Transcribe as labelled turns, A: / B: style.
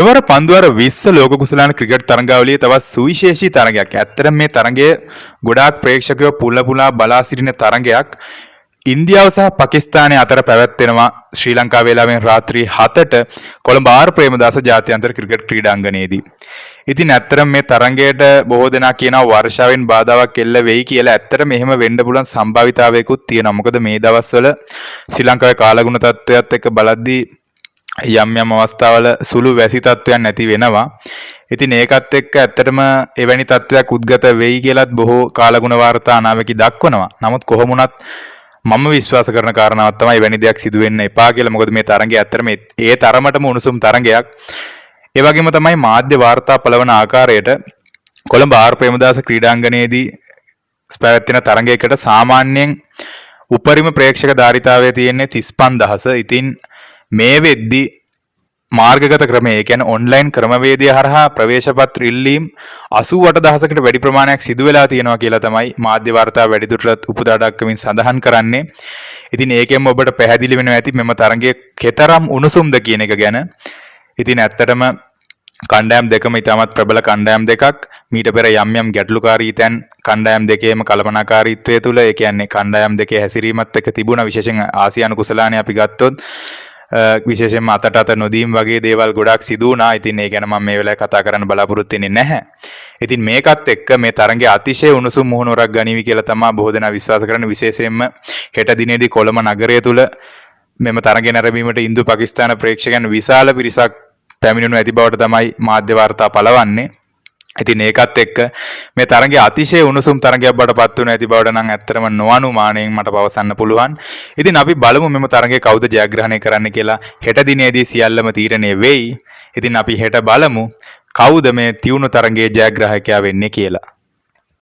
A: මෙවර පන්දුවර 20 ලෝක කුසලාන ක්‍රිකට් තරඟාවලියේ තවත් සුවිශේෂී තරඟයක්. ඇත්තටම මේ තරඟය ගොඩාක් ප්‍රේක්ෂකයෝ පුලා බලා සිටින තරඟයක්. ඉන්දියාව සහ පාකිස්තානය අතර පැවැත්වෙනවා ශ්‍රී ලංකා වේලාවෙන් රාත්‍රී 7ට කොළඹ ආර් ප්‍රේමදාස ජාත්‍යන්තර ක්‍රිකට් ක්‍රීඩාංගණයේදී. ඉතින් ඇත්තටම මේ තරඟයට බොහෝ දෙනා කියනවා වර්ෂාවෙන් බාධාවක් එල්ල වෙයි කියලා. ඇත්තට මෙහෙම වෙන්න පුළුවන් සම්භාවිතාවයකුත් තියෙනවා. මොකද මේ දවස්වල ශ්‍රී ලංකාවේ කාලගුණ තත්ත්වයක් එක්ක බලද්දී යම් අවස්ථාවල සුළු වැසි තත්ත්වයන් නැති වෙනවා. ඉතින් ඒකත් එක්ක ඇත්තටම එවැනි තත්ත්වයක් උද්ගත වෙයි කියලාත් බොහෝ කාලගුණ වාර්තා අනාවකි දක්වනවා. නමුත් කොහොම වුණත් මම විශ්වාස කරන කාරණාවක් තමයි එවැනි දෙයක් සිදු වෙන්න එපා කියලා. මොකද මේ තරඟය ඇත්තටම ඒ තරමටම උණුසුම් තරඟයක්. ඒ වගේම තමයි මාධ්‍ය වාර්තා පළවන ආකාරයට කොළඹ ආර් ප්‍රේමදාස ක්‍රීඩාංගණයේදී පැවැත්වෙන තරඟයකට සාමාන්‍යයෙන් උපරිම ප්‍රේක්ෂක ධාරිතාවය තියෙන්නේ 35000. ඉතින් මේ වෙද්දී මාර්ගගත ක්‍රමය, ඒ කියන්නේ ඔන්ලයින් ක්‍රමවේදය හරහා ප්‍රවේශපත්‍ර ඉල්ලීම් 88000කට වැඩි ප්‍රමාණයක් සිදු වෙලා තියෙනවා කියලා තමයි මාධ්‍ය වාර්තා වැඩිදුරටත් උපුටා දක්වමින් සඳහන් කරන්නේ. ඉතින් ඒකෙන්ම ඔබට පැහැදිලි වෙනවා ඇති මෙම තරඟයේ කෙතරම් උණුසුම්ද කියන එක ගැන. ඉතින් ඇත්තටම කණ්ඩායම් දෙකම ඉතාමත් ප්‍රබල කණ්ඩායම් දෙකක්. මීට පෙර යම් ගැටලුකාරී තැන් කණ්ඩායම් දෙකේම කළමනාකාරීත්වය තුළ, ඒ කියන්නේ කණ්ඩායම් දෙකේ හැසිරීමත් එක්ක තිබුණ විශේෂයෙන් ආසියානු කුසලානේ අපි ගත්තොත් විශේෂයෙන්ම අතට නොදීම් වගේ දේවල් ගොඩාක් සිදු වුණා. ඉතින් ඒ ගැන මම මේ වෙලාවේ කතා කරන්න බලාපොරොත්තු වෙන්නේ නැහැ. ඉතින් මේකත් එක්ක මේ තරඟය අතිශය උණුසුම් මුහුණුවරක් ගනිවි කියලා තමයි බොහෝ දෙනා විශ්වාස කරන්නේ. විශේෂයෙන්ම හෙට දිනේදී කොළඹ නගරය තුල මෙම තරඟය නැරඹීමට ඉන්දු පාකිස්තාන ප්‍රේක්ෂකයන් විශාල පිරිසක් පැමිණෙනු ඇති බවට තමයි මාධ්‍ය වාර්තා පළවන්නේ. ඉතින් ඒකත් එක්ක මේ තරඟය අතිශය උණුසුම් තරඟයක් බවට පත් වෙන ඇති බවට නම් ඇත්තටම නොඅනුමානයෙන් මට පවසන්න පුළුවන්. ඉතින් අපි බලමු මෙම තරඟය කවුද ජයග්‍රහණය කරන්න කියලා. හෙට දිනේදී සියල්ලම තීරණය වෙයි. ඉතින් අපි හෙට බලමු කවුද මේ තියුණු තරඟයේ ජයග්‍රාහකයා වෙන්නේ කියලා.